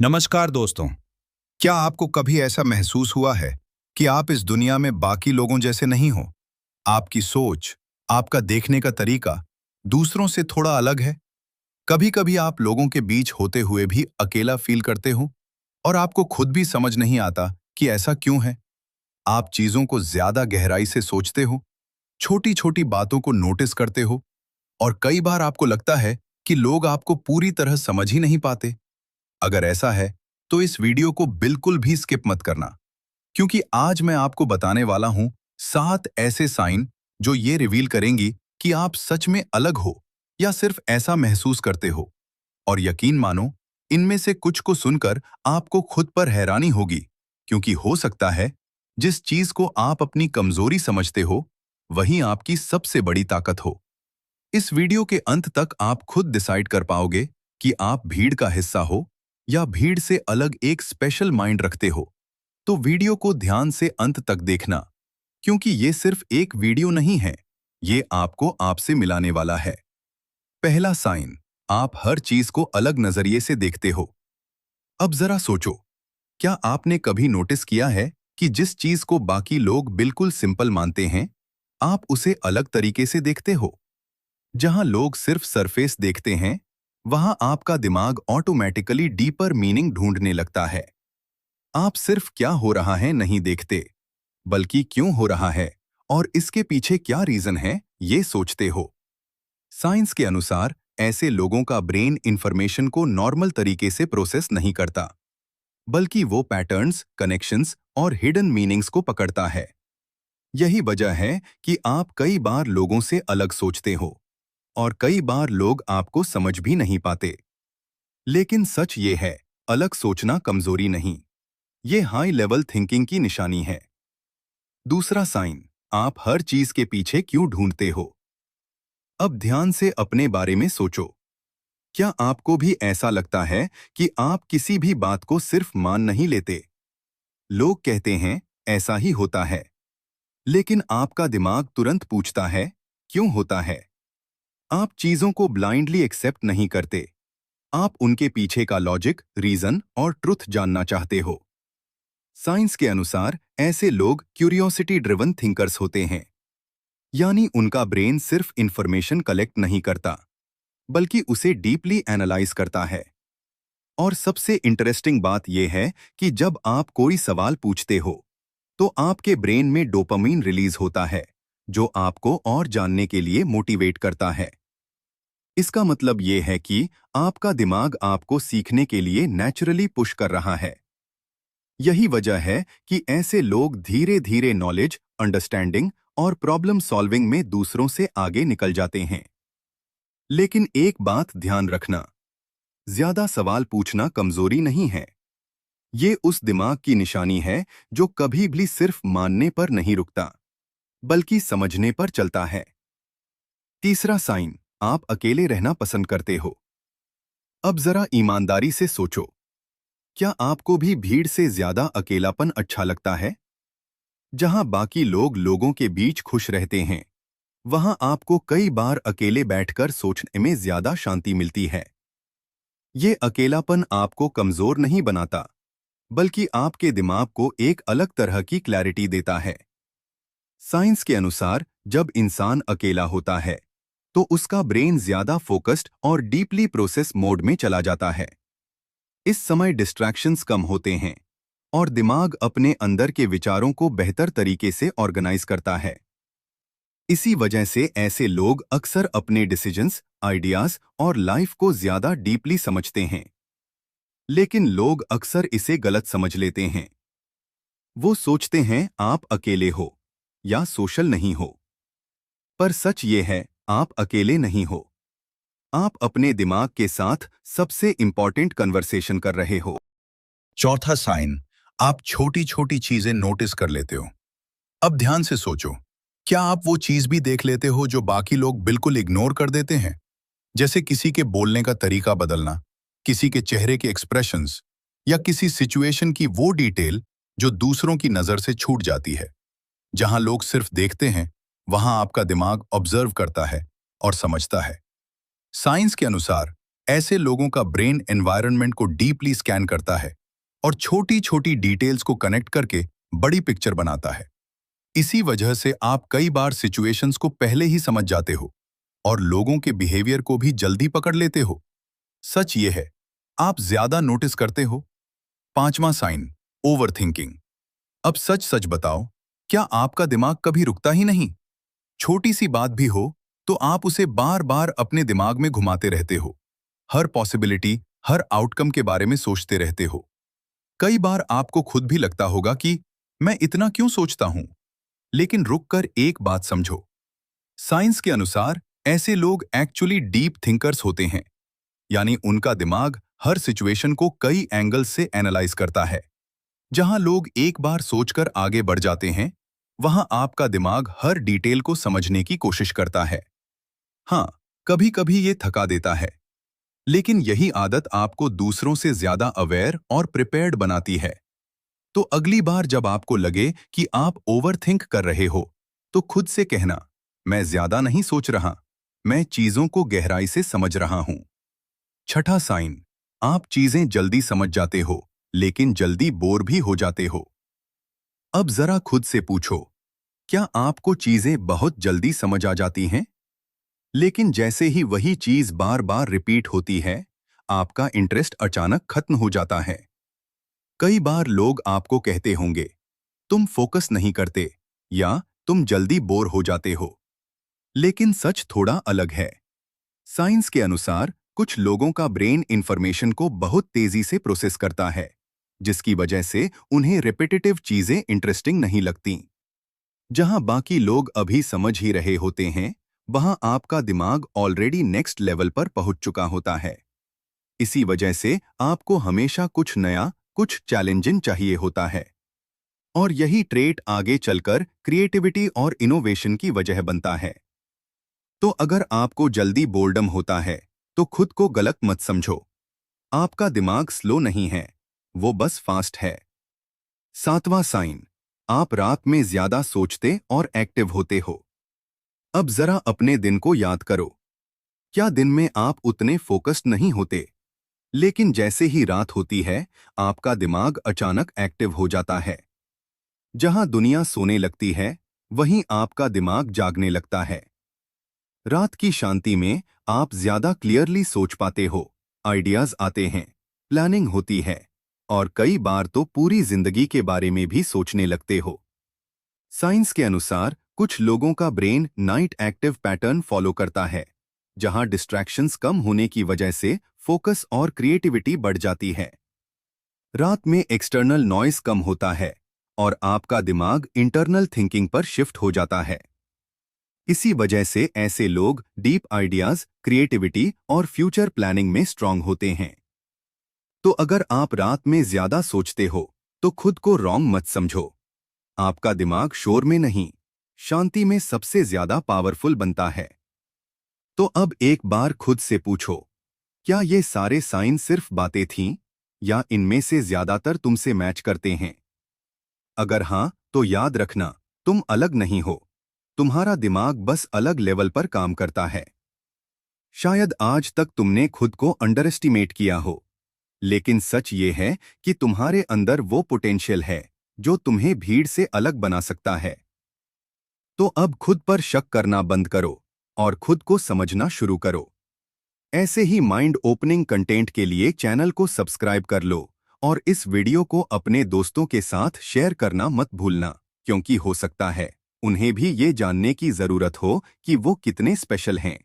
नमस्कार दोस्तों। क्या आपको कभी ऐसा महसूस हुआ है कि आप इस दुनिया में बाकी लोगों जैसे नहीं हो? आपकी सोच, आपका देखने का तरीका दूसरों से थोड़ा अलग है। कभी-कभी आप लोगों के बीच होते हुए भी अकेला फील करते हो और आपको खुद भी समझ नहीं आता कि ऐसा क्यों है। आप चीजों को ज्यादा गहराई से सोचते हो, छोटी-छोटी बातों को नोटिस करते हो और कई बार आपको लगता है कि लोग आपको पूरी तरह समझ ही नहीं पाते। अगर ऐसा है, तो इस वीडियो को बिल्कुल भी स्किप मत करना, क्योंकि आज मैं आपको बताने वाला हूं 7 ऐसे साइन जो ये रिवील करेंगी कि आप सच में अलग हो या सिर्फ ऐसा महसूस करते हो। और यकीन मानो, इनमें से कुछ को सुनकर आपको खुद पर हैरानी होगी, क्योंकि हो सकता है जिस चीज को आप अपनी कमजोरी समझते हो, वही आपकी सबसे बड़ी ताकत हो। इस वीडियो के अंत तक आप खुद डिसाइड कर पाओगे कि आप भीड़ का हिस्सा हो या भीड़ से अलग एक स्पेशल माइंड रखते हो। तो वीडियो को ध्यान से अंत तक देखना, क्योंकि ये सिर्फ एक वीडियो नहीं है, ये आपको आपसे मिलाने वाला है। पहला साइन, आप हर चीज को अलग नजरिए से देखते हो। अब जरा सोचो, क्या आपने कभी नोटिस किया है कि जिस चीज को बाकी लोग बिल्कुल सिंपल मानते हैं, आप उसे अलग तरीके से देखते हो? जहां लोग सिर्फ सरफेस देखते हैं, वहां आपका दिमाग ऑटोमेटिकली डीपर मीनिंग ढूंढने लगता है। आप सिर्फ क्या हो रहा है नहीं देखते, बल्कि क्यों हो रहा है और इसके पीछे क्या रीजन है, ये सोचते हो। साइंस के अनुसार ऐसे लोगों का ब्रेन इंफॉर्मेशन को नॉर्मल तरीके से प्रोसेस नहीं करता, बल्कि वो पैटर्न्स, कनेक्शंस और हिडन मीनिंग्स को पकड़ता है। यही वजह है कि आप कई बार लोगों से अलग सोचते हो और कई बार लोग आपको समझ भी नहीं पाते। लेकिन सच ये है, अलग सोचना कमजोरी नहीं, ये हाई लेवल थिंकिंग की निशानी है। दूसरा साइन, आप हर चीज के पीछे क्यों ढूंढते हो। अब ध्यान से अपने बारे में सोचो। क्या आपको भी ऐसा लगता है कि आप किसी भी बात को सिर्फ मान नहीं लेते? लोग कहते हैं ऐसा ही होता है, लेकिन आपका दिमाग तुरंत पूछता है क्यों होता है। आप चीजों को ब्लाइंडली एक्सेप्ट नहीं करते, आप उनके पीछे का लॉजिक, रीजन और ट्रुथ जानना चाहते हो। साइंस के अनुसार ऐसे लोग क्यूरियोसिटी ड्रिवन थिंकर्स होते हैं, यानी उनका ब्रेन सिर्फ इंफॉर्मेशन कलेक्ट नहीं करता, बल्कि उसे डीपली एनालाइज करता है। और सबसे इंटरेस्टिंग बात यह है कि जब आप कोई सवाल पूछते हो, तो आपके ब्रेन में डोपामीन रिलीज होता है, जो आपको और जानने के लिए मोटिवेट करता है। इसका मतलब ये है कि आपका दिमाग आपको सीखने के लिए नेचुरली पुश कर रहा है। यही वजह है कि ऐसे लोग धीरे धीरे नॉलेज, अंडरस्टैंडिंग और प्रॉब्लम सॉल्विंग में दूसरों से आगे निकल जाते हैं। लेकिन एक बात ध्यान रखना, ज्यादा सवाल पूछना कमजोरी नहीं है। ये उस दिमाग की निशानी है जो कभी भी सिर्फ मानने पर नहीं रुकता, बल्कि समझने पर चलता है। तीसरा साइन, आप अकेले रहना पसंद करते हो। अब जरा ईमानदारी से सोचो, क्या आपको भी भीड़ से ज्यादा अकेलापन अच्छा लगता है? जहां बाकी लोग लोगों के बीच खुश रहते हैं, वहां आपको कई बार अकेले बैठकर सोचने में ज्यादा शांति मिलती है। ये अकेलापन आपको कमजोर नहीं बनाता, बल्कि आपके दिमाग को एक अलग तरह की क्लैरिटी देता है। साइंस के अनुसार जब इंसान अकेला होता है, तो उसका ब्रेन ज्यादा फोकस्ड और डीपली प्रोसेस मोड में चला जाता है। इस समय डिस्ट्रैक्शंस कम होते हैं और दिमाग अपने अंदर के विचारों को बेहतर तरीके से ऑर्गेनाइज करता है। इसी वजह से ऐसे लोग अक्सर अपने डिसीजंस, आइडियाज और लाइफ को ज्यादा डीपली समझते हैं। लेकिन लोग अक्सर इसे गलत समझ लेते हैं। वो सोचते हैं आप अकेले हो या सोशल नहीं हो। पर सच ये है, आप अकेले नहीं हो। आप अपने दिमाग के साथ सबसे इंपॉर्टेंट कन्वर्सेशन कर रहे हो। चौथा साइन, आप छोटी छोटी चीजें नोटिस कर लेते हो। अब ध्यान से सोचो, क्या आप वो चीज भी देख लेते हो जो बाकी लोग बिल्कुल इग्नोर कर देते हैं? जैसे किसी के बोलने का तरीका बदलना, किसी के चेहरे के एक्सप्रेशंस या किसी सिचुएशन की वो डिटेल जो दूसरों की नजर से छूट जाती है। जहां लोग सिर्फ देखते हैं, वहां आपका दिमाग ऑब्जर्व करता है और समझता है। साइंस के अनुसार ऐसे लोगों का ब्रेन एनवायरनमेंट को डीपली स्कैन करता है और छोटी छोटी डिटेल्स को कनेक्ट करके बड़ी पिक्चर बनाता है। इसी वजह से आप कई बार सिचुएशंस को पहले ही समझ जाते हो और लोगों के बिहेवियर को भी जल्दी पकड़ लेते हो। सच ये है, आप ज्यादा नोटिस करते हो। पांचवा साइन, ओवर थिंकिंग। अब सच सच बताओ, क्या आपका दिमाग कभी रुकता ही नहीं? छोटी सी बात भी हो तो आप उसे बार बार अपने दिमाग में घुमाते रहते हो। हर पॉसिबिलिटी, हर आउटकम के बारे में सोचते रहते हो। कई बार आपको खुद भी लगता होगा कि मैं इतना क्यों सोचता हूं। लेकिन रुककर एक बात समझो, साइंस के अनुसार ऐसे लोग एक्चुअली डीप थिंकर्स होते हैं। यानी उनका दिमाग हर सिचुएशन को कई एंगल्स से एनालाइज करता है। जहां लोग एक बार सोचकर आगे बढ़ जाते हैं, वहां आपका दिमाग हर डिटेल को समझने की कोशिश करता है। हाँ, कभी कभी ये थका देता है, लेकिन यही आदत आपको दूसरों से ज्यादा अवेयर और प्रिपेयर्ड बनाती है। तो अगली बार जब आपको लगे कि आप ओवरथिंक कर रहे हो, तो खुद से कहना, मैं ज्यादा नहीं सोच रहा, मैं चीजों को गहराई से समझ रहा हूं। छठा साइन, आप चीजें जल्दी समझ जाते हो, लेकिन जल्दी बोर भी हो जाते हो। अब जरा खुद से पूछो, क्या आपको चीजें बहुत जल्दी समझ आ जाती हैं? लेकिन जैसे ही वही चीज बार बार रिपीट होती है, आपका इंटरेस्ट अचानक खत्म हो जाता है। कई बार लोग आपको कहते होंगे, तुम फोकस नहीं करते या तुम जल्दी बोर हो जाते हो। लेकिन सच थोड़ा अलग है। साइंस के अनुसार कुछ लोगों का ब्रेन इंफॉर्मेशन को बहुत तेजी से प्रोसेस करता है, जिसकी वजह से उन्हें रिपीटेटिव चीजें इंटरेस्टिंग नहीं लगती। जहां बाकी लोग अभी समझ ही रहे होते हैं, वहां आपका दिमाग ऑलरेडी नेक्स्ट लेवल पर पहुंच चुका होता है। इसी वजह से आपको हमेशा कुछ नया, कुछ चैलेंजिंग चाहिए होता है। और यही ट्रेट आगे चलकर क्रिएटिविटी और इनोवेशन की वजह बनता है। तो अगर आपको जल्दी बोर्डम होता है, तो खुद को गलत मत समझो। आपका दिमाग स्लो नहीं है, वो बस फास्ट है। सातवां साइन, आप रात में ज्यादा सोचते और एक्टिव होते हो। अब जरा अपने दिन को याद करो। क्या दिन में आप उतने फोकस्ड नहीं होते? लेकिन जैसे ही रात होती है, आपका दिमाग अचानक एक्टिव हो जाता है। जहां दुनिया सोने लगती है, वहीं आपका दिमाग जागने लगता है। रात की शांति में आप ज्यादा क्लियरली सोच पाते हो, आइडियाज आते हैं, प्लानिंग होती है और कई बार तो पूरी जिंदगी के बारे में भी सोचने लगते हो। साइंस के अनुसार कुछ लोगों का brain night active pattern follow करता है, जहां डिस्ट्रैक्शंस कम होने की वजह से फोकस और क्रिएटिविटी बढ़ जाती है। रात में एक्सटर्नल नॉइस कम होता है और आपका दिमाग इंटरनल थिंकिंग पर शिफ्ट हो जाता है। इसी वजह से ऐसे लोग डीप आइडियाज, क्रिएटिविटी और फ्यूचर प्लानिंग में स्ट्रांग होते हैं। तो अगर आप रात में ज्यादा सोचते हो, तो खुद को रॉन्ग मत समझो। आपका दिमाग शोर में नहीं, शांति में सबसे ज्यादा पावरफुल बनता है। तो अब एक बार खुद से पूछो, क्या ये सारे साइन सिर्फ बातें थीं या इनमें से ज्यादातर तुमसे मैच करते हैं? अगर हाँ, तो याद रखना, तुम अलग नहीं हो। तुम्हारा दिमाग बस अलग लेवल पर काम करता है। शायद आज तक तुमने खुद को अंडर एस्टिमेट किया हो, लेकिन सच ये है कि तुम्हारे अंदर वो पोटेंशियल है जो तुम्हें भीड़ से अलग बना सकता है। तो अब खुद पर शक करना बंद करो और खुद को समझना शुरू करो। ऐसे ही माइंड ओपनिंग कंटेंट के लिए चैनल को सब्सक्राइब कर लो और इस वीडियो को अपने दोस्तों के साथ शेयर करना मत भूलना, क्योंकि हो सकता है उन्हें भी ये जानने की जरूरत हो कि वो कितने स्पेशल हैं।